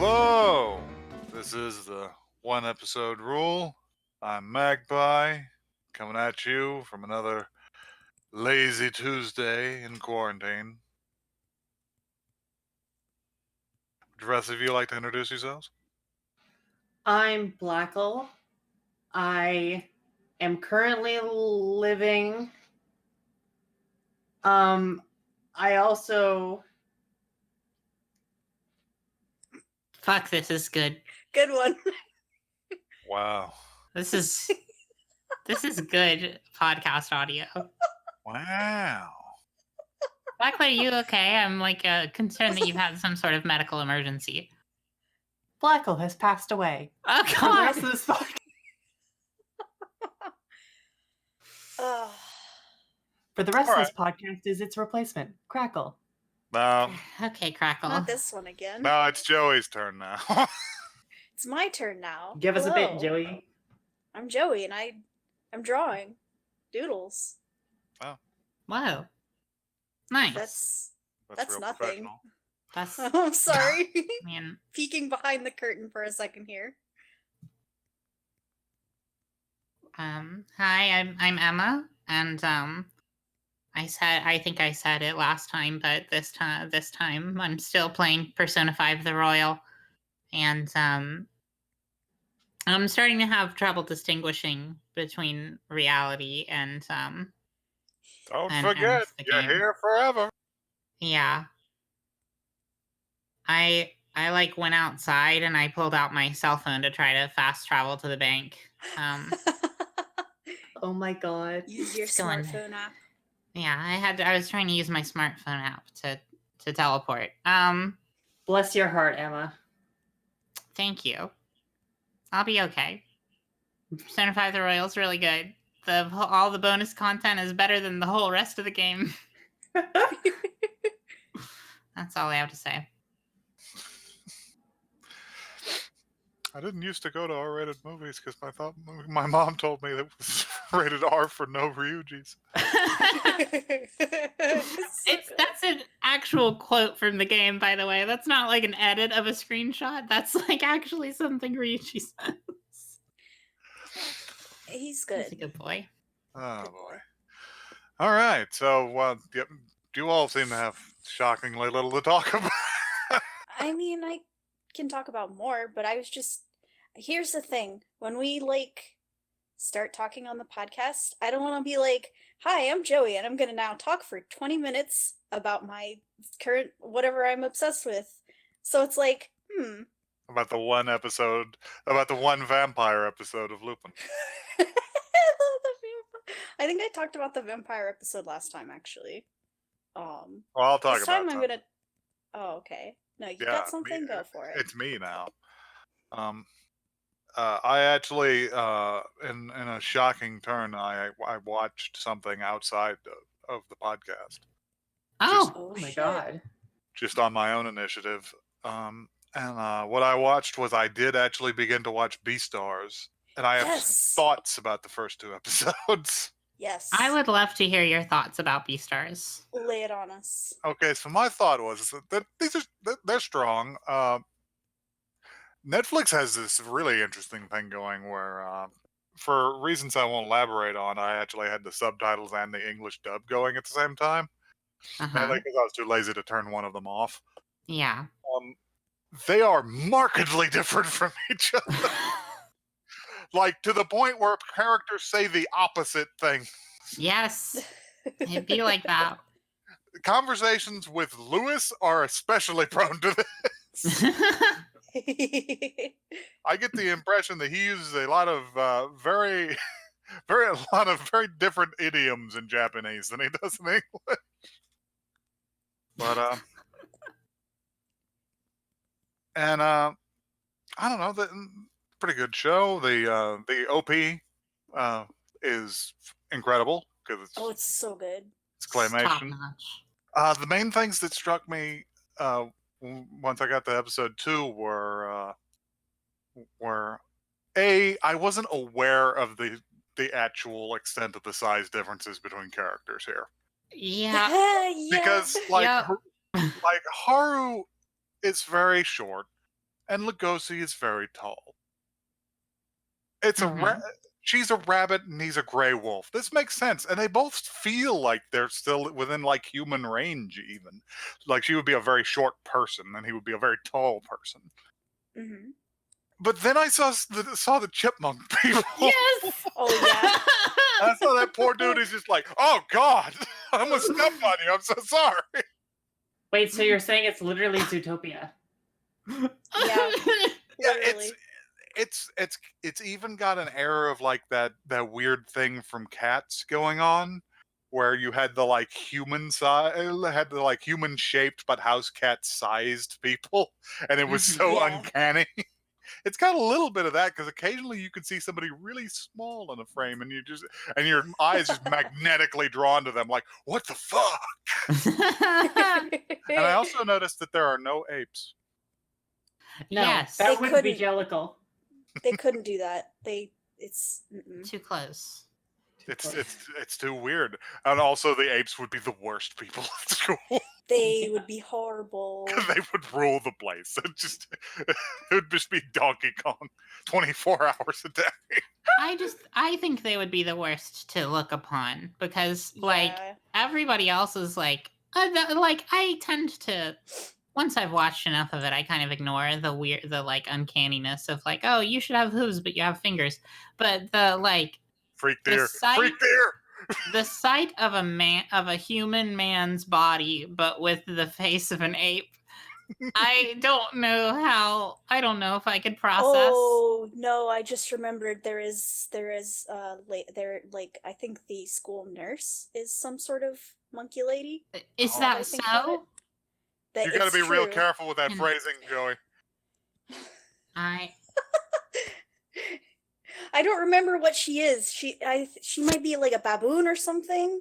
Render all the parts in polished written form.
Hello! This is the one episode rule. I'm Magpie, coming at you from another lazy Tuesday in quarantine. Would the rest of you like to introduce yourselves? I'm Blackle. I am currently living. I also. Fuck, this is good. Good one. Wow. This is good podcast audio. Wow. Blacklight, are you okay? I'm concerned that you've had some sort of medical emergency. Blackle has passed away. Oh For the rest god! of this podcast. For the rest of this podcast is its replacement, Crackle. No, Okay, Crackle. Not this one again. no, it's Joey's turn now. It's my turn now. Give us a bit, Hello. Joey. I'm Joey, and I'm drawing doodles. Whoa. Nice. That's real nothing. professional. That's I'm sorry. man. Peeking behind the curtain for a second here. Hi, I'm Emma, and I think I said it last time, but this time I'm still playing Persona 5 The Royal, and I'm starting to have trouble distinguishing between reality and Don't and forget, the you're game. here forever. Yeah. I went outside and I pulled out my cell phone to try to fast travel to the bank. Oh my god. Use your It's going- smartphone app. Yeah, I was trying to use my smartphone app to teleport. Bless your heart, Emma. Thank you. I'll be okay. Persona 5 The Royal's really good. All the bonus content is better than the whole rest of the game. That's all I have to say. I didn't used to go to R-rated movies because my mom told me that it was rated R for no Ryujis. That's an actual quote from the game, by the way. That's not like an edit of a screenshot. That's like actually something Ryuichi says. He's good. He's a good boy. Oh boy. All right. So, you all seem to have shockingly little to talk about. I mean, I can talk about more, but here's the thing. When we start talking on the podcast, I don't want to be like, "Hi, I'm Joey, and I'm going to now talk for 20 minutes about my current whatever I'm obsessed with." So it's like, About the one vampire episode of Lupin. I think I talked about the vampire episode last time, actually. Well, I'll talk This about time I'm something. gonna. Oh, okay. No, you Yeah, got something? Go for it. It's me now. I actually, in a shocking turn, I watched something outside of the podcast, Oh, Oh my shit. god. just on my own initiative. And what I watched was I did actually begin to watch Beastars, and I have Yes. thoughts about the first two episodes. Yes. I would love to hear your thoughts about Beastars. lay it on us. Okay, so my thought was that they're strong. Netflix has this really interesting thing going where, for reasons I won't elaborate on, I actually had the subtitles and the English dub going at the same time. Uh-huh. Mainly because I was too lazy to turn one of them off. Yeah. They are markedly different from each other. Like, to the point where characters say the opposite thing. Yes. It'd be like that. Conversations with Lewis are especially prone to this. I get the impression that he uses a lot of very different idioms in Japanese than he does in English. But I don't know, pretty good show. The OP is incredible because it's so good. it's Top claymation. notch. The main things that struck me once I got to episode 2 were I wasn't aware of the actual extent of the size differences between characters here. Yeah. Because like Haru is very short, and Lugosi is very tall. She's a rabbit and he's a gray wolf. This makes sense, and they both feel like they're still within like human range. Even like she would be a very short person, and he would be a very tall person. Mm-hmm. But then I saw the chipmunk people. Yes. Oh yeah. I saw that poor dude is just like, oh God, I'm gonna step on you. I'm so sorry. Wait, so you're saying it's literally Zootopia? Yeah. Yeah, Literally. it's even got an air of like that weird thing from Cats going on, where you had the like human human shaped but house cat sized people, and it was so Yeah. uncanny. It's got a little bit of that because occasionally you could see somebody really small in a frame, and your eyes just magnetically drawn to them, like what the fuck. And I also noticed that there are no apes. No, Yes. that They wouldn't be couldn't. Jellicle. They couldn't do that. It's Too close. It's too weird. And also the apes would be the worst people at school. they would be horrible. They would rule the place. It would just be Donkey Kong 24 hours a day. I think they would be the worst to look upon because like Yeah. everybody else is like I tend to, once I've watched enough of it, I kind of ignore the like uncanniness of like, oh, you should have hooves but you have fingers. But the like Freak the deer. sight, Freak deer. the sight of a human man's body but with the face of an ape, I don't know if I could process. Oh no! I just remembered there is like I think the school nurse is some sort of monkey lady. Is Oh, that I think about it. so? That You got to it's be real true. careful with that And- phrasing, Joey. I don't remember what she is. She might be like a baboon or something.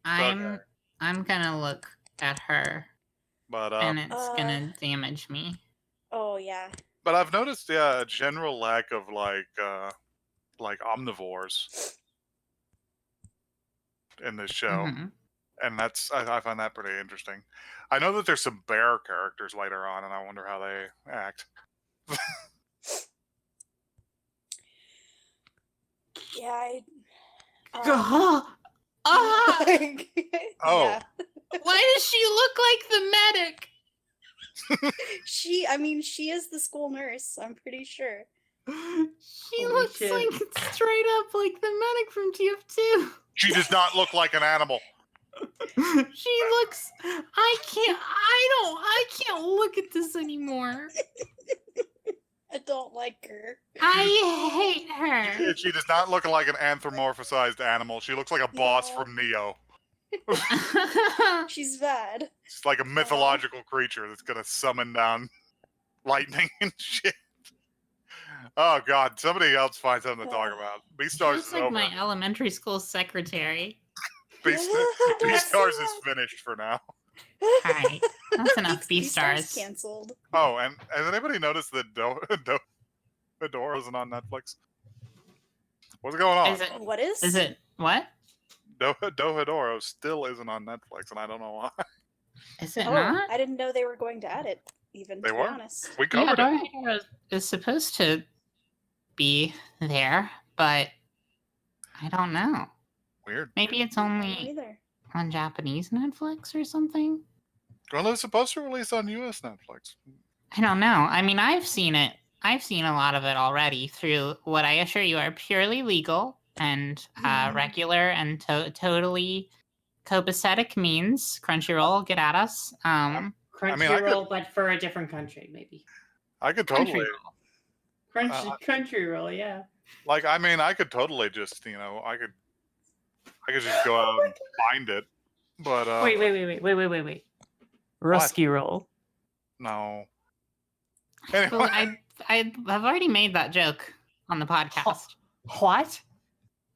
I'm gonna look at her But and it's gonna damage me. Oh yeah. but I've noticed a general lack of like omnivores in this show. Mhm. And I find that pretty interesting. I know that there's some bear characters later on, and I wonder how they act. Yeah. Ah! Oh. Yeah. Why does she look like the medic? She is the school nurse. I'm pretty sure. She Holy looks shit. like straight up like the medic from TF2. She does not look like an animal. She looks. I can't look at this anymore. I don't like her. I hate her. She does not look like an anthropomorphized animal. She looks like a boss No. from Neo. She's bad. It's like a mythological creature that's gonna summon down lightning and shit. Oh God! Somebody else find something to talk about. She Beastars looks is like over. my elementary school secretary. Beastars is finished for now. Alright, that's enough Beastars. Canceled. Oh, and has anybody noticed that Fedora isn't on Netflix? What's going on? Is it? What is? Is it what? Dohedoro still isn't on Netflix, and I don't know why. Is it Oh, not? I didn't know they were going to add it. Even They to were? be honest. We Yeah, covered it. Dora is supposed to be there, but I don't know. Weird. Maybe it's I don't know only either. on Japanese Netflix or something. Well, it was supposed to release on U.S. Netflix. I don't know. I mean, I've seen it. I've seen a lot of it already through what I assure you are purely legal and regular and totally copacetic means. Crunchyroll, get at us. Crunchyroll, but for a different country, maybe. I could totally, Crunchyroll, yeah. like, I mean, I could totally just, I could just go out and find it. But Wait. Rusky roll. no. Well, Anyway, I've already made that joke on the podcast. What?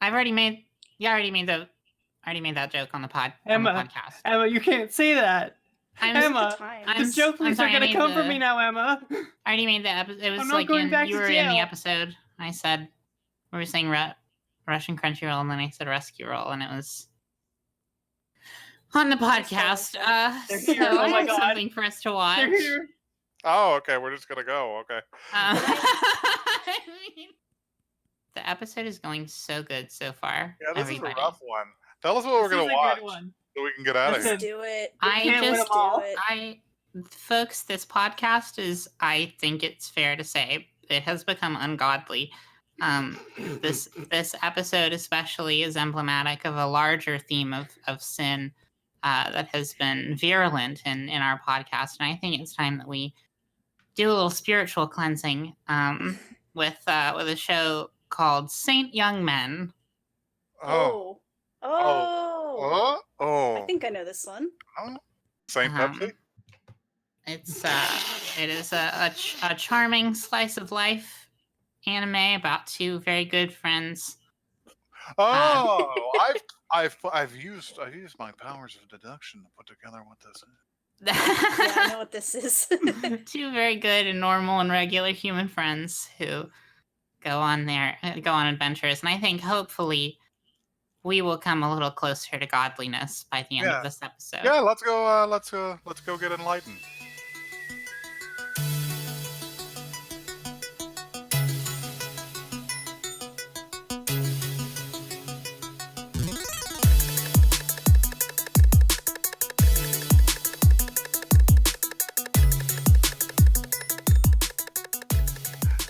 I already made that joke on the Emma, podcast. Emma, you can't say that. I'm The joke police are gonna come for me now, Emma. I already made the episode. It was I'm not like going back you to were in the jail. episode. I said we were saying Russian Crunchyroll, and then I said Rescue Roll, and it was on the podcast. They're So here. Oh I my have God. something for us to watch. They're here. Oh, okay. We're just gonna go. Okay. I mean, the episode is going so good so far. Yeah, this everybody. is a rough one. Tell us what we're This gonna is a watch good one. so we can get out of Listen, here. Do it. We I can't win just them all. Do it. folks, this podcast is, I think it's fair to say, it has become ungodly. This episode especially is emblematic of a larger theme of sin that has been virulent in our podcast, and I think it's time that we do a little spiritual cleansing with a show called Saint Young Men. Oh. Oh. I Oh. think I know this one. Saint Pepsi? It is a charming slice of life anime about two very good friends. Oh, I've used my powers of deduction to put together what this is. Yeah, I know what this is. Two very good and normal and regular human friends who go on adventures, and I think hopefully we will come a little closer to godliness by the end of this episode. Yeah, let's go. Let's go get enlightened.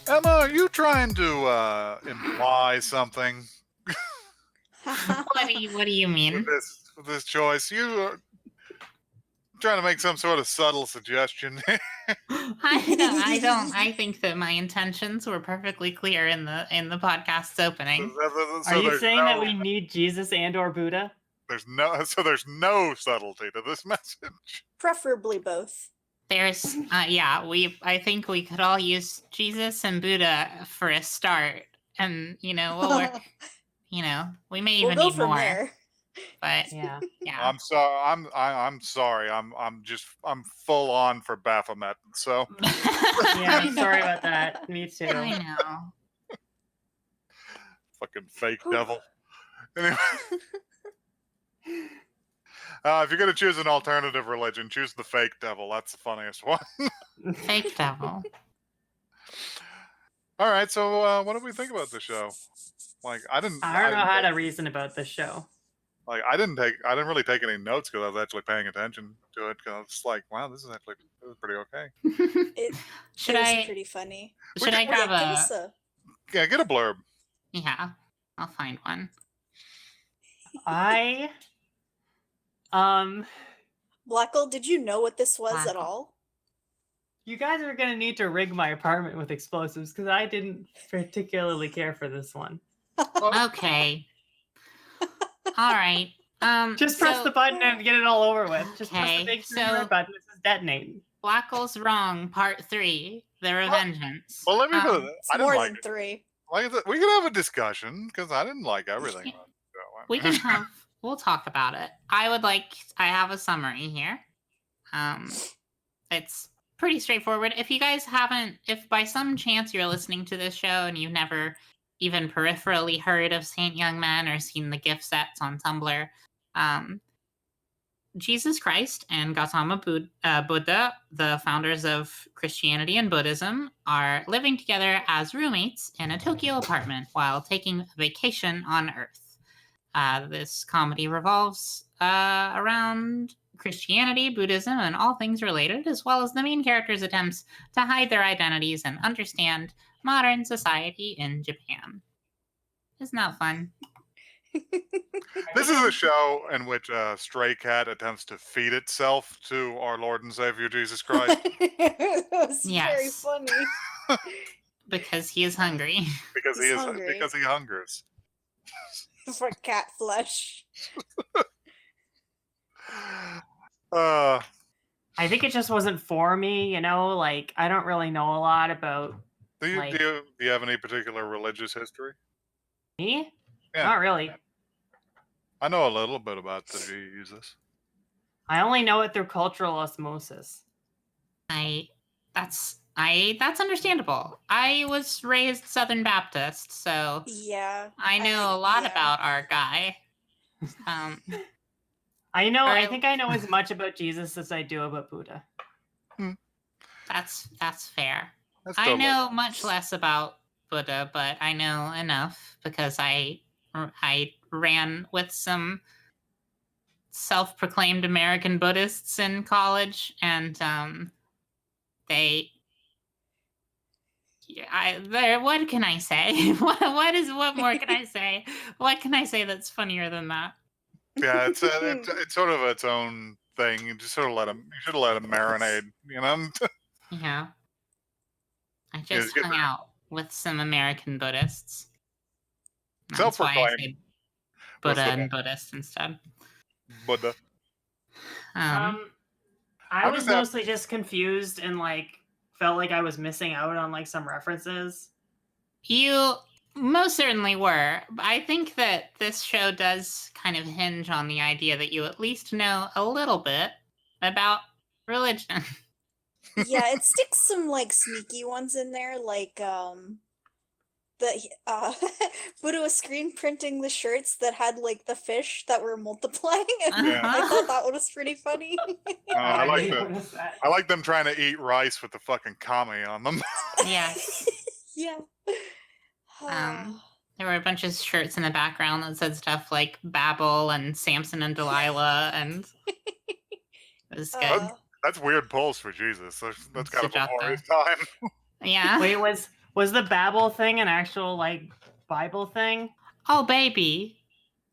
Emma, are you trying to imply something What do you mean? with this choice? You are trying to make some sort of subtle suggestion. I don't. I think that my intentions were perfectly clear in the podcast's opening. Are you saying that we need Jesus and/or Buddha? There's no subtlety to this message. Preferably both. There's, I think we could all use Jesus and Buddha for a start, and we'll work. We may even We'll go need from more. there. But Yeah. I'm sorry. I'm sorry. I'm full on for Baphomet. So Yeah, I'm sorry about that. Me too. I know. fucking fake devil. Anyway. If you're gonna choose an alternative religion, choose the fake devil. That's the funniest one. Fake devil. All right. So, what do we think about the show? Like, I don't know how to reason about this show. Like, I didn't really take any notes because I was actually paying attention to it. Because I was like, wow, this is pretty okay. It Should was I pretty funny. Should I grab Give a? us a Yeah, get a blurb. Yeah, I'll find one. Blackle, did you know what this was at Blackle. all? You guys are gonna need to rig my apartment with explosives because I didn't particularly care for this one. Okay. All right. Just press the button and get it all over with. Just press Okay, the big so- red button that says detonate. Blackle's Wrong, Part 3, The Revengeance. Well, let me put it. It's I didn't more like than it. 3. Like, we could have a discussion because I didn't like everything. about the show. We can have. We'll talk about it. I have a summary here. It's pretty straightforward. If you guys haven't, if by some chance you're listening to this show and you've never even peripherally heard of Saint Young Men or seen the gift sets on Tumblr, Jesus Christ and Gautama Buddha, the founders of Christianity and Buddhism, are living together as roommates in a Tokyo apartment while taking a vacation on Earth. This comedy revolves around Christianity, Buddhism, and all things related, as well as the main characters' attempts to hide their identities and understand modern society in Japan. Isn't that fun? This is a show in which a stray cat attempts to feed itself to our Lord and Savior Jesus Christ It was very Yes. funny. Because he is hungry. because He's hungry. because he hungers. For cat flesh. I think it just wasn't for me, like I don't really know a lot about Do you, Like- do you have any particular religious history? me. Yeah. Not really. I know a little bit about the Jesus. I only know it through cultural osmosis. That's understandable. I was raised Southern Baptist, so Yeah. I know a lot yeah. about our guy. I Alright. think I know as much about Jesus as I do about Buddha. That's fair. That's I totally know much less about Buddha, but I know enough because I ran with some self-proclaimed American Buddhists in college, and they. What can I say? What more can I say? What can I say that's funnier than that? Yeah, it's sort of its own thing. You just sort of you should have let him marinate, you know? Yeah. I Yeah, just just get hung the out with some American Buddhists. That's why I self-proclaimed say was Buddha the and Buddhist instead. Buddha. I I'm was just happy. mostly just confused and like felt like I was missing out on like some references. You most certainly were. I think that this show does kind of hinge on the idea that you at least know a little bit about religion. Yeah, it sticks some like sneaky ones in there, like the Buddha was screen printing the shirts that had like the fish that were multiplying, and Yeah. I thought that was pretty funny. I like didn't that. notice that. I like them trying to eat rice with the fucking kami on them. Yes. Yeah. There were a bunch of shirts in the background that said stuff like Babel and Samson and Delilah, and it was good. That's weird pulls for Jesus. That's kind of before Sujata. his time. Yeah. Wait, was the Babel thing an actual like Bible thing? Oh, baby.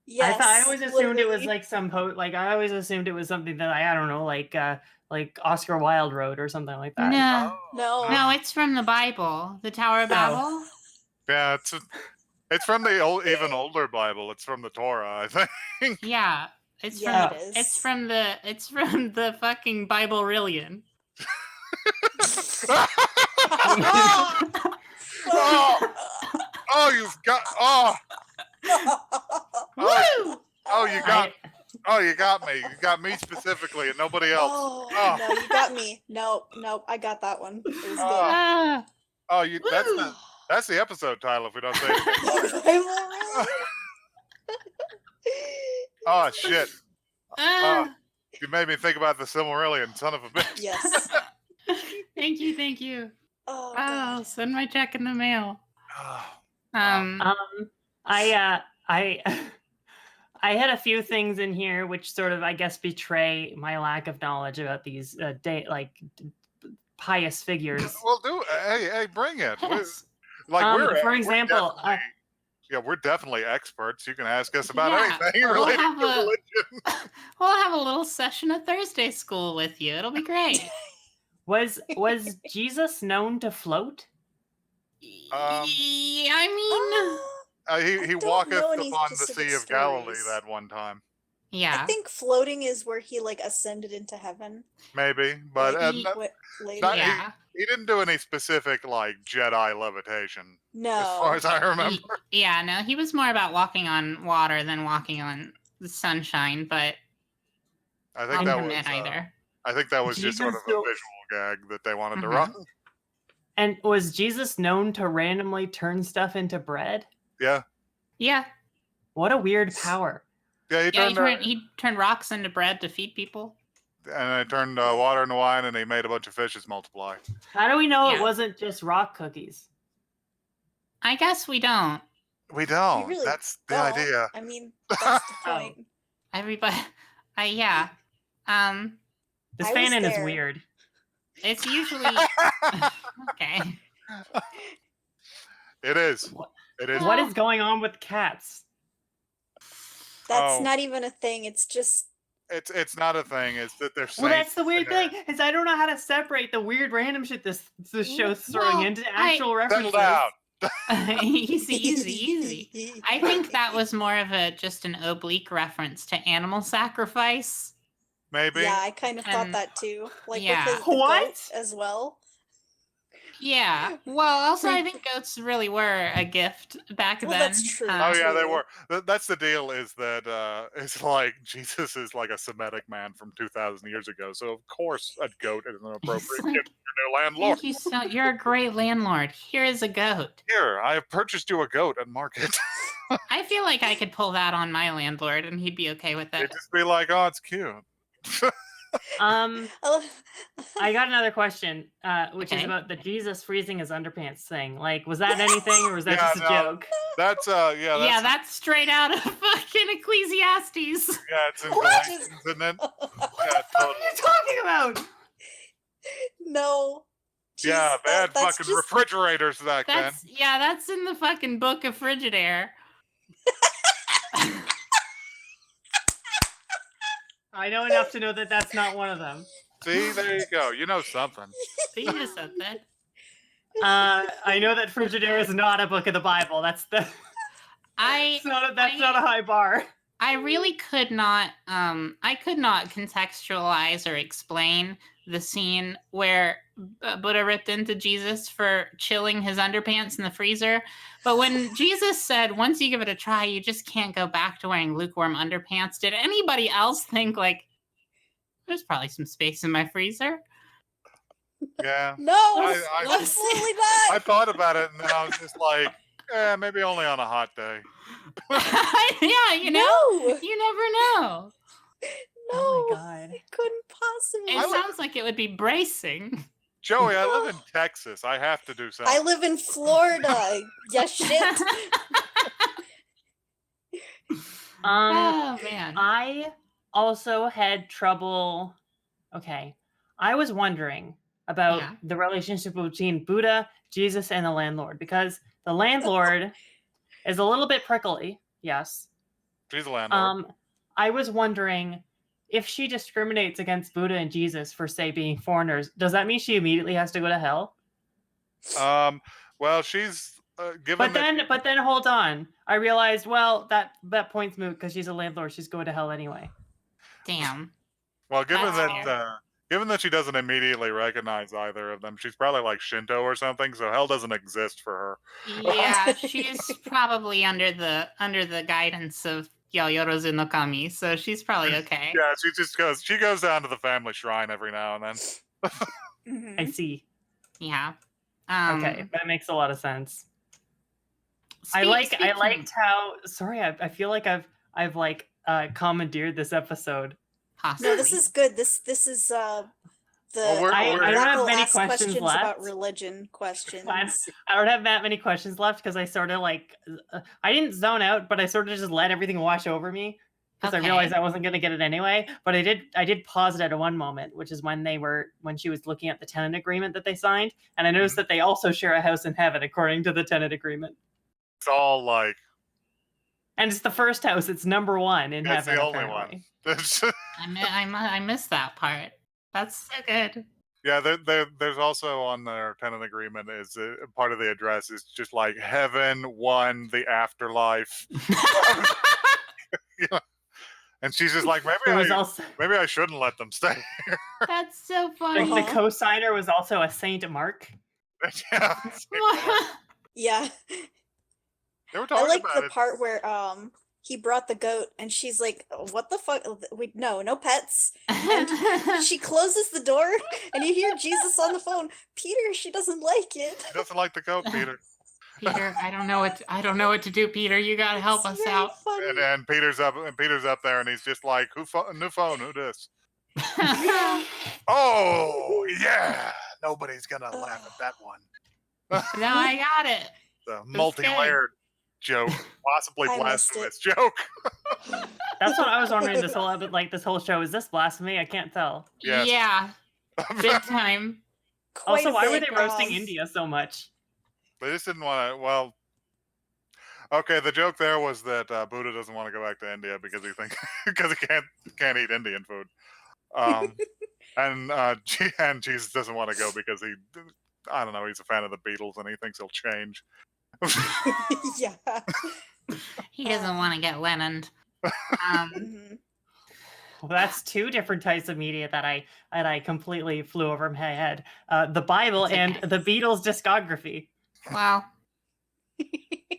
Yes, I always assumed it was literally. like I always assumed it was something that I don't know, like Oscar Wilde wrote or something like that. No. No. No, it's from the Bible. The Tower of Babel. Yeah, it's from the even older Bible. It's from the Torah, I think. Yeah. It's Yeah, from it is. it's from the fucking Biblrillion. Oh, you've got you got me. You got me specifically, and nobody else. Oh, no, you got me. Nope, I got that one. It was good. Ah. That's the episode title if we don't say it. Oh shit! Ah. You made me think about the Silmarillion, son of a bitch. Yes. Thank you. Oh, I'll send my check in the mail. I I had a few things in here which sort of, I guess, betray my lack of knowledge about these pious figures. Well, hey, bring it. Yes. For example, we're definitely experts. You can ask us about Yeah, anything we'll related have to a- religion. We'll have a little session at Thursday school with you. It'll be great. was Jesus known to float? I mean, He don't walketh know any upon the specific Sea of Galilee stories. that one time. yeah. I think floating is where he like ascended into heaven. Maybe, but Like, later. not- Yeah. he didn't do any specific like Jedi levitation, No. as far as I remember. Yeah, no, he was more about walking on water than walking on the sunshine, but I I'll think that was. admit either. I think that was just sort of Jesus a still- visual gag that they wanted to Mhm. run. And was Jesus known to randomly turn stuff into bread? Yeah, Yeah. What a weird power. yeah. He Yeah, turned he turned rocks into bread to feed people. and he turned water into wine, and he made a bunch of fishes multiply. How do we know Yeah. it wasn't just rock cookies? I guess we don't. We don't. really That's the don't. idea. I mean, that's the point. Everybody yeah. This I was fanon is there. weird. It's usually okay. It is. What- It is. What is going on with cats? That's Oh. not even a thing. It's just It's not a thing. It's that they're Well, saying. that's the weird thing, is I don't know how to separate the weird random shit this show's throwing Well, into actual references. Settle down. easy. I think that was more of just an oblique reference to animal sacrifice. Maybe. Yeah, I kind of thought And- that too. Like yeah. with the What? goat as well. Yeah. Well, also I think goats really were a gift back Well, then. that's true. Oh yeah, they True. were. That's the deal. Is that it's like Jesus is like a Semitic man from 2,000 years ago. So of course a goat is an appropriate like, gift to your landlord. Thank you so. You're a great landlord. Here is a goat. Here, I have purchased you a goat at market. I feel like I could pull that on my landlord, and he'd be okay with They'd it. just be like, oh, it's cute. I got another question, which is Okay. about the Jesus freezing his underpants thing. Like, was that anything, or was that Yeah, just a no. joke? That's Yeah, that's straight out of fucking Ecclesiastes. yeah, it's in What? Galatians, isn't it? What Yeah, the fuck are totally. you talking about? No. Jeez, Yeah, they had that's fucking just refrigerators back then. That's in the fucking book of Frigidaire. I know enough to know that that's not one of them. See, there you go. You know something. See, you just said that. I know that Frigidaire is not a book of the Bible. That's not a high bar. I really could not contextualize or explain the scene where Buddha ripped into Jesus for chilling his underpants in the freezer. But when Jesus said, once you give it a try, you just can't go back to wearing lukewarm underpants, did anybody else think, like, there's probably some space in my freezer? Yeah. no, I absolutely not. I thought about it, and then I was just like, maybe only on a hot day. Yeah, you know? No, You never know. no, Oh my God. it couldn't possibly. It sounds like it would be bracing. Joey, I live in Texas. I have to do something. I live in Florida. Yeah, shit. Oh, man. I also had trouble. Okay, I was wondering about Yeah. the relationship between Buddha, Jesus, and the landlord, because the landlord is a little bit prickly. Yes. She's a landlord. I was wondering if she discriminates against Buddha and Jesus for, say, being foreigners. Does that mean she immediately has to go to hell? Well, she's given But then hold on. I realized, well, that point's moot because she's a landlord. She's going to hell anyway. Damn. Well, given That's that she doesn't immediately recognize either of them, she's probably like Shinto or something, so hell doesn't exist for her. Yeah, she's probably under the guidance of Yayorozu no Kami, so she's probably okay. Yeah, she goes down to the family shrine every now and then. I see. Yeah. Okay, that makes a lot of sense. I liked how. Sorry, I feel like I've like commandeered this episode. Possibly. No, this is good. This is the I don't have many ask questions left. about religion questions. I don't have that many questions left because I sort of like I didn't zone out, but I sort of just let everything wash over me because I realized I wasn't going to get it anyway. But I did pause it at one moment, which is when she was looking at the tenant agreement that they signed, and I noticed that they also share a house in heaven according to the tenant agreement. It's all like, and it's the first house. It's number 1 in heaven. It's the only apparently. one. I missed that part. That's so good. Yeah, there's also on their tenant agreement is part of the address is just like heaven 1, the afterlife. Yeah. And she's just like, maybe I shouldn't let them stay here. That's so funny. The co-signer was also a Saint Mark. Yeah. Yeah. They were talking I like about the part where he brought the goat and she's like, what the fuck? No pets. And she closes the door and you hear Jesus on the phone. Peter, she doesn't like it. She doesn't like the goat, Peter. Peter, I don't know what to do, Peter. You gotta help us out. Funny. And Peter's up there and he's just like, new phone, who this? Oh yeah. Nobody's gonna laugh at that one. No, I got it. The multi-layered joke, possibly blasphemous joke. That's what I was wondering this whole show. Is this blasphemy? I can't tell. Yes. Yeah. Big time. Also, why were they roasting India so much? They just didn't want to. Well, okay. The joke there was that Buddha doesn't want to go back to India because he can't eat Indian food, and Jesus doesn't want to go because I don't know, he's a fan of the Beatles and he thinks he'll change. Yeah. He doesn't want to get Lennon. Well, that's 2 different types of media that I completely flew over my head. The Bible and the Beatles discography. Wow.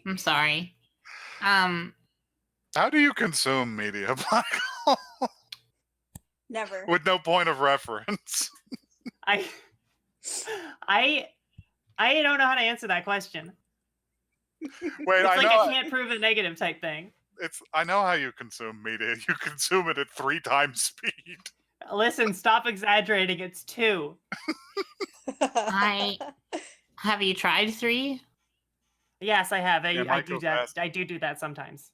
I'm sorry. How do you consume media, Michael? Never. With no point of reference. I don't know how to answer that question. Wait, I can't prove a negative type thing. I know how you consume media. You consume it at 3 times speed. Listen, stop exaggerating. It's 2. Have you tried 3? Yes, I have. Yeah, I Mike do goes that. fast. I do that sometimes.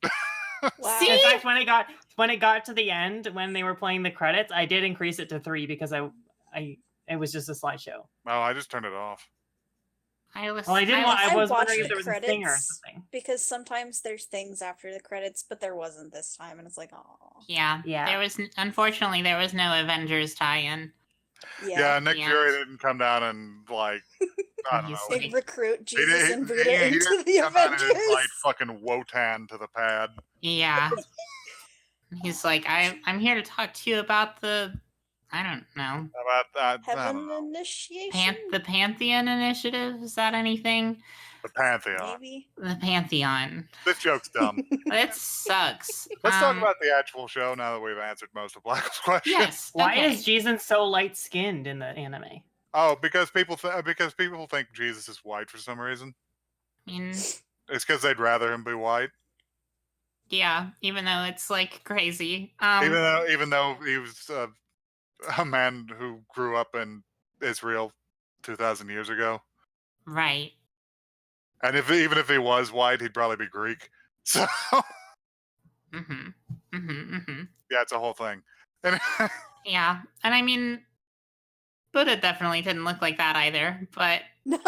Wow. See? In fact, when it got to the end, when they were playing the credits, I did increase it to 3 because it was just a slideshow. Oh, I just turned it off. I was. Well, I didn't want. I I was watched wondering if the there was a stinger or credits something. because sometimes there's things after the credits, but there wasn't this time, and it's like, oh. Yeah. Yeah. There was unfortunately there was no Avengers tie-in. Yeah, Nick Yeah. Fury didn't come down and like I don't He's know. They'd recruit He Jesus did- and he- Buddha he into didn't the come out and invite Avengers. fucking Wotan to the pad. Yeah. He's like, I'm here to talk to you about the, I don't know, How about that? I Heaven don't know. initiation? the Pantheon Initiative. Is that anything? The Pantheon. Maybe. The Pantheon. This joke's dumb. It sucks. Let's talk about the actual show now that we've answered most of Black's questions. Yes. Why okay. is Jesus so light skinned in the anime? Oh, because people think Jesus is white for some reason. I mean, It's because they'd rather him be white, yeah. Even though it's like crazy. even though he was a man who grew up in Israel 2,000 years ago. Right. And even if he was white, he'd probably be Greek. So yeah, it's a whole thing. And Yeah, and I mean, Buddha definitely didn't look like that either. But No.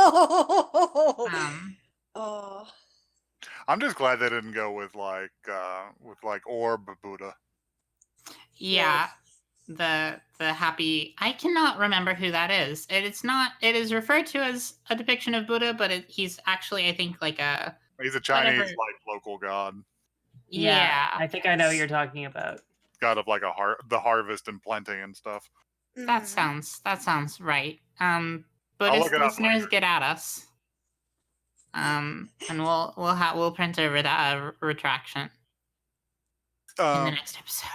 Oh. I'm just glad they didn't go with like orb Buddha. yeah, the happy. I cannot remember who that is. It's not. It is referred to as a depiction of Buddha, but he's actually, I think, like a. He's a Chinese Whatever. like local god, Yeah, I think I know what you're talking about. god of like the harvest and plenty and stuff. that Mhm. sounds right. I'll Buddhist look it up listeners, later. get at us. And we'll print over that retraction in the next episode.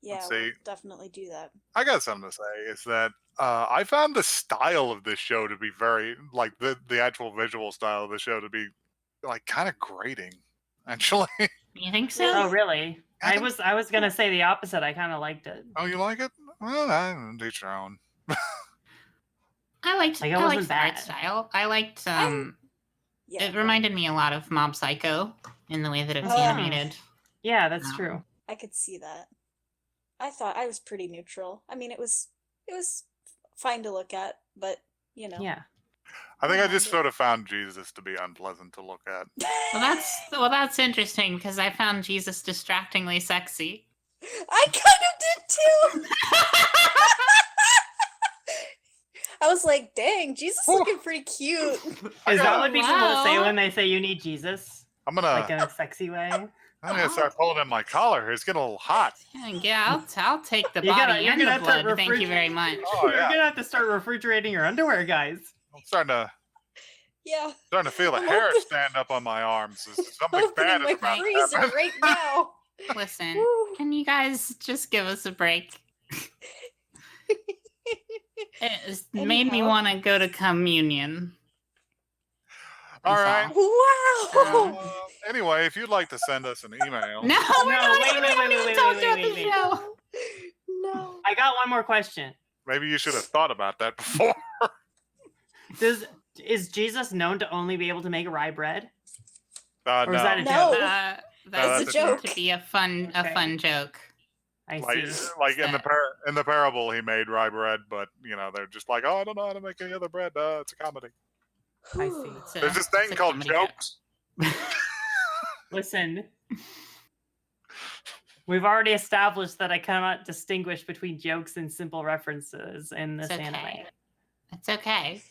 Yeah, Let's we'll see. definitely do that. I got something to say. Is that I found the style of this show to be very like the actual visual style of the show to be like kind of grating. Actually, You think so? Really? Oh, really? I I was gonna say the opposite. I kind of liked it. oh, you like it? Well, I each their own. I liked Like, it I wasn't liked the art bad. style. I liked Yeah. it reminded me a lot of Mob Psycho in the way that it's Oh. animated. Yeah, that's No. true. I could see that. I thought I was pretty neutral. I mean, it was fine to look at, but you know. Yeah. I think I Yeah, just but- sort of found Jesus to be unpleasant to look at. Well, that's interesting because I found Jesus distractingly sexy. I kind of did too. I was like, dang, Jesus looking pretty cute. I Is that gotta- what people say Wow. when they say you need Jesus? I'm gonna Like in a sexy way? I'm gonna start pulling in my collar here. It's getting a little hot. Yeah, I'll take the You gotta- body you're and gonna the have to blood. Thank you refrigerate- very much. Oh You're yeah, gonna have to start refrigerating your underwear, guys. I'm starting Yeah, to feel the I'm hair open- stand up on my arms. Something opening bad my is about to freezer happen. right now. Listen, Woo. can you guys just give us a break? It made me Anyhow. want to go to communion. All That's right. all. Wow. Anyway, if you'd like to send us an email, No, we're No, not. wait, We wait, haven't wait, even wait, talked wait, about wait, the wait. show. No. I got one more question. maybe you should have thought about that before. Is Jesus known to only be able to make rye bread? No. Or is that a No. joke? That's that's a joke. to be a fun joke. I like see. like in the That- in the parable, he made rye bread, but they're just like, oh, I don't know how to make any other bread. It's a comedy. I see. It's a- There's this it's thing a called comedy joke. jokes. Listen, we've already established that I cannot distinguish between jokes and simple references in this It's anime. okay. It's okay.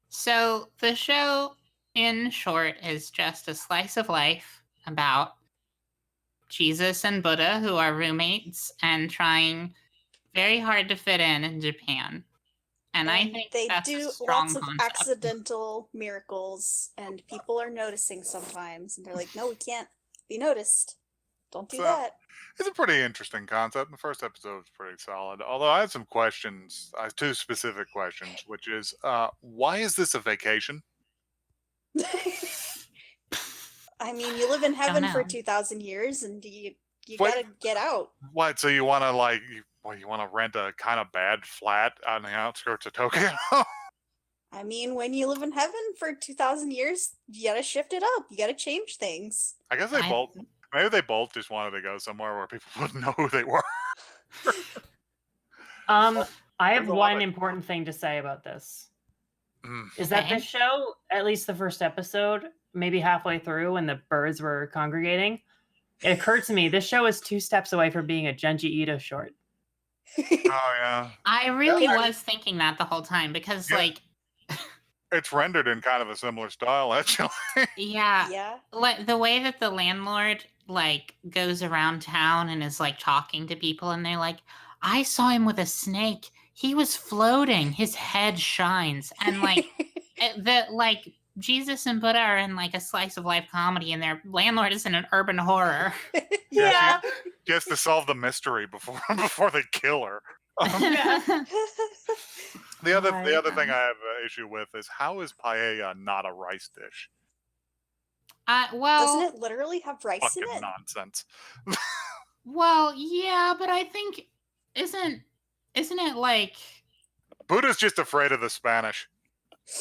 So the show, in short, is just a slice of life about Jesus and Buddha, who are roommates and trying very hard to fit in Japan. And I think they that's do a strong lots of concept. accidental miracles, and people are noticing sometimes, and they're like, "No, we can't be noticed. Don't do So- that." It's a pretty interesting concept. The first episode was pretty solid. Although I had some questions, two specific questions, which is, why is this a vacation? I mean, you live in heaven for know. 2,000 years, and you Wait. gotta get out. What? So you want to Well, you want to rent a kind of bad flat on the outskirts of Tokyo? I mean, when you live in heaven for 2,000 years, you gotta shift it up. You gotta change things. I guess maybe they both just wanted to go somewhere where people wouldn't know who they were. I have There's a lot one of- important thing to say about this. Mm. Is that Okay. this show, at least the first episode, maybe halfway through when the birds were congregating, it occurred to me this show is 2 steps away from being a Junji Ito short. Oh yeah, I really Yeah. was thinking that the whole time because, Yeah. like, it's rendered in kind of a similar style, actually. yeah, Yeah. like the way that the landlord like goes around town and is like talking to people, and they're like, "I saw him with a snake. He was floating. His head shines." And like like Jesus and Buddha are in like a slice of life comedy, and their landlord is in an urban horror. Yeah. She has to solve the mystery before they kill her. The other thing I have an issue with is how is paella not a rice dish? Well, Doesn't it literally have rice Fucking in it? nonsense. well, yeah, but I think isn't it like Buddha's just afraid of the Spanish.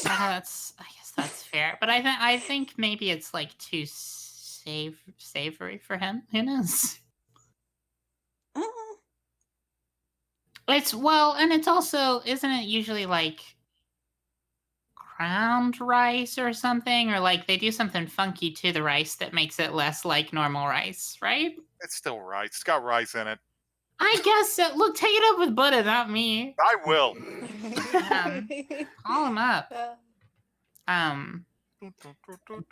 I guess that's fair, but I think maybe it's like too savory for him. Who knows? Uh, And it's also, isn't it usually like ground rice or something, or like they do something funky to the rice that makes it less like normal rice, right? It's still rice. It's got rice in it. I guess so. Look, take it up with Buddha, not me. I will. Call him up.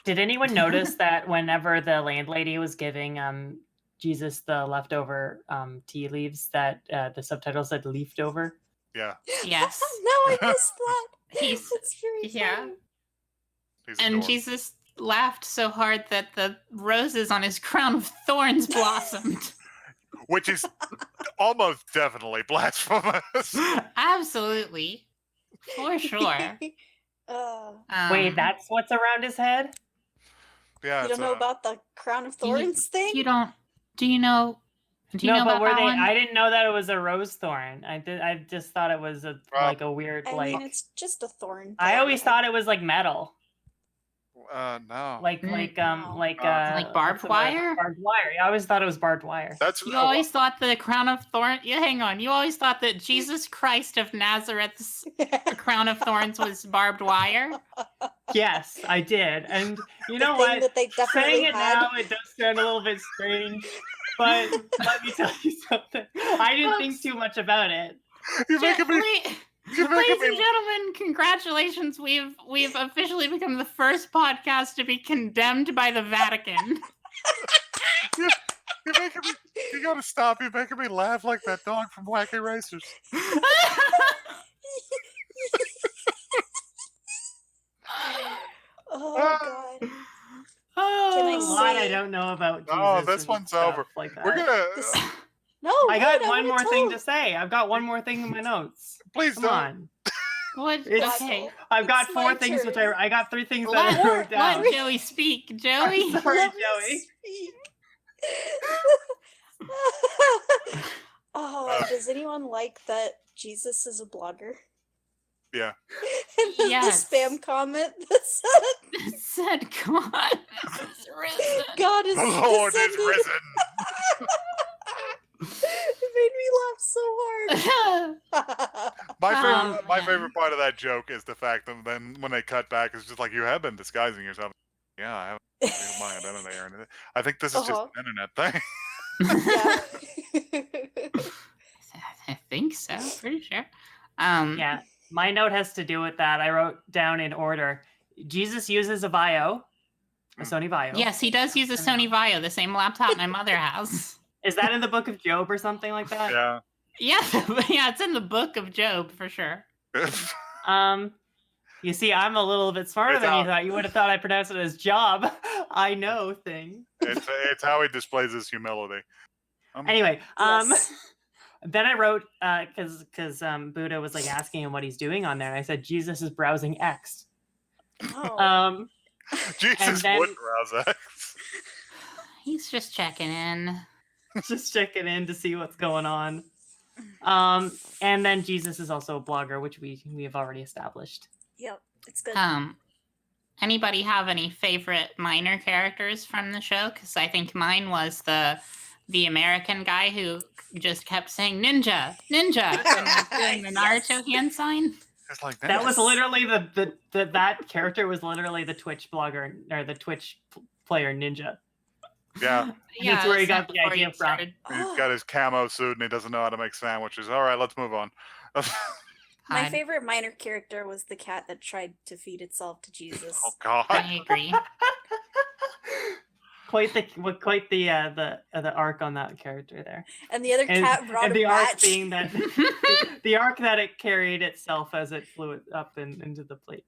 Did anyone notice that whenever the landlady was giving Jesus the leftover tea leaves, that the subtitle said "leafed over"? Yeah. Yes. No, I missed that. He's That's very yeah. funny. He's And adorable. Jesus laughed so hard that the roses on his crown of thorns blossomed. Which is almost definitely blasphemous. Absolutely. For sure. Wait, that's what's around his head? Yeah. You don't know about the crown of thorns thing? You don't. Do you know? Do you No, know but about were that they? one? I didn't know that it was a rose thorn. I just thought it was like a weird I like. mean, it's just a thorn. I thing. always thought it was like metal, No. like Mm, like barbed what's the word? wire? Barbed wire. I always thought it was barbed wire. That's You always thought the crown of thorns. Yeah, hang on. You always thought that Jesus Christ of Nazareth's crown of thorns was barbed wire. Yes, I did, and you The know thing what? that they definitely Saying it had. now, it does sound a little bit strange. But let me tell you something. I didn't think too much about it. You're making me. You're making Ladies and me. gentlemen, congratulations! We've officially become the first podcast to be condemned by the Vatican. You're making me. You gotta stop. You're making me laugh like that dog from Wacky Racers. Oh god. Oh, Can I A lot I say- don't know about Jesus. Oh, this and one's stuff over. Like that. We're gonna. This- No, I got wait, one wanna more thing tell- to say. I've got one more thing in my notes. Please Come don't. on. What? It's- Okay. I've got It's 4 my things which turn. I got 3 things that I wrote down. Let Joey speak. Joey. Sorry, Let me Joey. speak. Oh, does anyone like that Jesus is a blogger? Yeah. And then Yes. the spam comment that said, It said God is risen. God is The Lord is descended." risen. It made me laugh so hard. My man. favorite part of that joke is the fact that then when they cut back, it's just like you have been disguising yourself. Yeah, I haven't revealed my identity or anything. I think this is just Uh-huh. an internet thing. Yeah. I think so. Pretty sure. Yeah, my note has to do with that. I wrote down in order. Jesus uses a Vio, a Sony Vio. Yes, he does use a Sony Vaio, the same laptop my mother has. Is that in the Book of Job or something like that? Yeah. Yeah, yeah, it's in the book of Job for sure. You see, I'm a little bit smarter It's than you out. thought. You would have thought I pronounced it as job. I know thing. it's how he displays his humility. Anyway, Yes. then I wrote because Buddha was like asking him what he's doing on there. And I said Jesus is browsing X. Oh. Jesus then- would browse X. He's just checking in. Just checking in to see what's going on. And then Jesus is also a blogger, which we have already established. Yep, it's good. Anybody have any favorite minor characters from the show? Because I think mine was the American guy who just kept saying ninja, ninja, and like doing the Naruto hand sign. It's like That was literally that character was literally the Twitch blogger or the Twitch player Ninja. Yeah. That's where he got the idea from. He's got his camo suit and he doesn't know how to make sandwiches. All right, let's move on. My favorite minor character was the cat that tried to feed itself to Jesus. Oh God! I agree. Quite the arc on that character there. And the other cat brought the a arc match. being that the arc that it carried itself as it flew it up into the plate.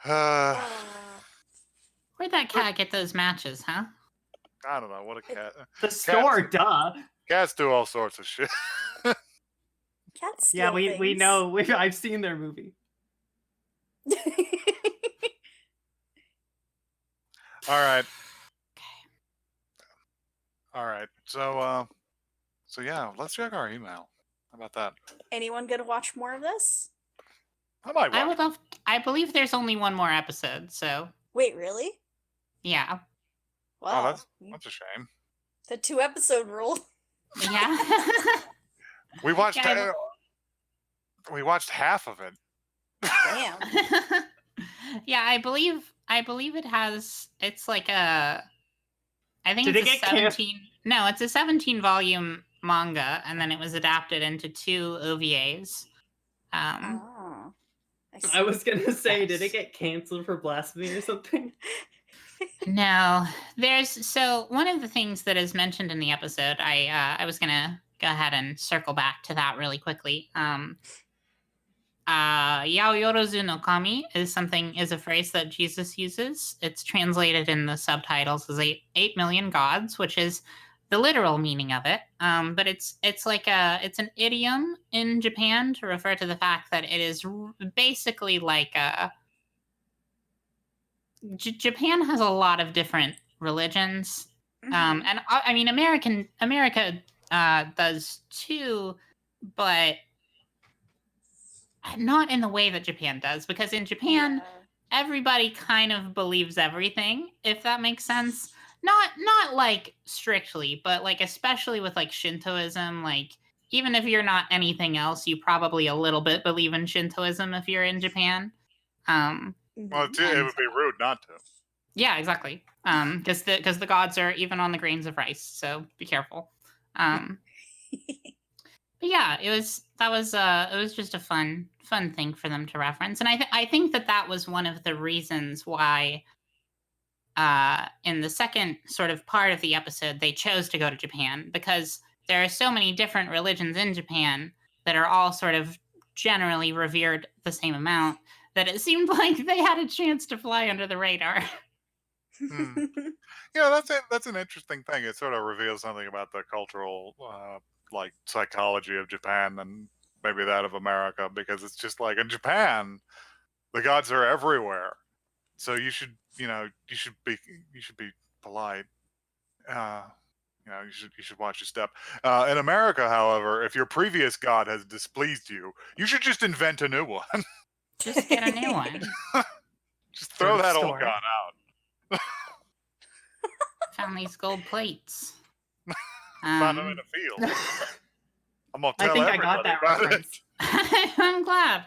Where'd that cat get those matches, huh? I don't know. What a cat. The store, duh. Cats do all sorts of shit. Cats steal Yeah, we things. know. I've seen their movie. All right. All right. So yeah, let's check our email. How about that? Anyone gonna watch more of this? I might watch. I would love. I believe there's only one more episode, so Wait, really? yeah. Wow. Oh, that's a shame. The 2-episode rule. Yeah. We watched. Yeah, we watched half of it. Damn. Yeah, I believe it has. It's like a. I think Did it's it a get 17. No, it's a 17-volume manga, and then it was adapted into 2 OVAs. Oh. I was gonna say, did it Yes. get canceled for blasphemy or something? No, so one of the things that is mentioned in the episode. I was gonna go ahead and circle back to that really quickly. Yaoyorozu no Kami is a phrase that Jesus uses. It's translated in the subtitles as 8 million gods, which is the literal meaning of it. But it's it's an idiom in Japan to refer to the fact that it is basically like Japan has a lot of different religions. Mhm. And I mean, America does too, but not in the way that Japan does, because in Japan, Yeah. everybody kind of believes everything, if that makes sense. Not like strictly, but like especially with like Shintoism, like even if you're not anything else, you probably a little bit believe in Shintoism if you're in Japan. Well, it would be rude not to. Yeah, exactly. Because the gods are even on the grains of rice, so be careful. But yeah, it was just a fun thing for them to reference, and I think that was one of the reasons why in the second sort of part of the episode they chose to go to Japan, because there are so many different religions in Japan that are all sort of generally revered the same amount that it seemed like they had a chance to fly under the radar. Yeah, that's an interesting thing. It sort of reveals something about the cultural like psychology of Japan and maybe that of America, because it's just like in Japan, the gods are everywhere. So you should be polite. You should watch your step. In America, however, if your previous god has displeased you, you should just invent a new one. Just get a new one. Just throw that old Store. god out. Found these gold plates. Found them in a field. I'm gonna I tell think I everybody got that about reference. I'm glad.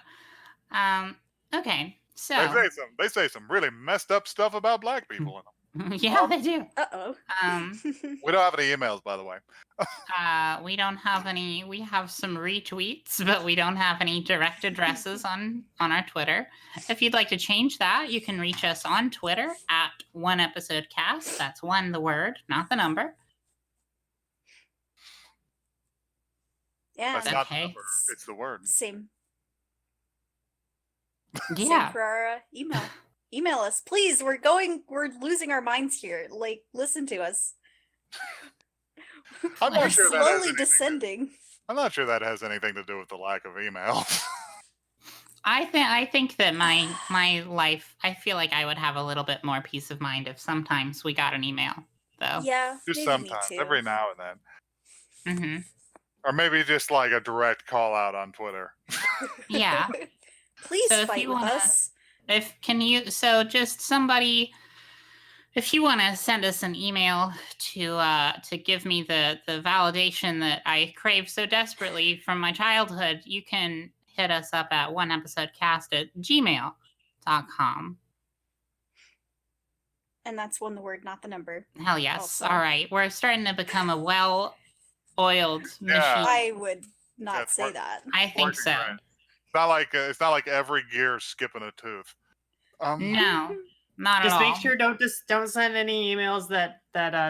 Okay, so it. They say some really messed up stuff about black people in them. yeah, they do. Uh-oh. We don't have any emails, by the way. We don't have any. We have some retweets, but we don't have any direct addresses on our Twitter. If you'd like to change that, you can reach us on Twitter at @OneEpisodeCast. That's one, the word, not the number. Yeah. That's not the Okay. number. It's the word. Same. Yeah. Same for our email. Email us, please. We're losing our minds here. Like, listen to us. I'm We're not sure that has slowly anything descending. I'm not sure that has anything to do with the lack of email. I think that my life, I feel like I would have a little bit more peace of mind if sometimes we got an email, though. Yeah. Just maybe me sometimes, too. every now and then. Mm-hmm. Or maybe just like a direct call out on Twitter. Yeah. Please So if fight you with wanna- us. Just somebody, if you want to send us an email to give me the validation that I crave so desperately from my childhood, you can hit us up at oneepisodecast@gmail.com. And that's one the word, not the number. Hell yes. Also. All right. We're starting to become a well-oiled Yeah. machine. I would not That's say what- that. I think so. Working great. It's not like every gear skipping a tooth. No, not Just at all. make sure don't send any emails that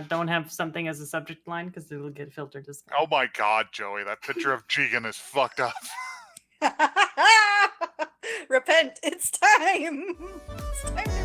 don't have something as a subject line because it'll get filtered as spam. Oh my God, Joey, that picture of Jigen is fucked up. Repent! It's time! It's time to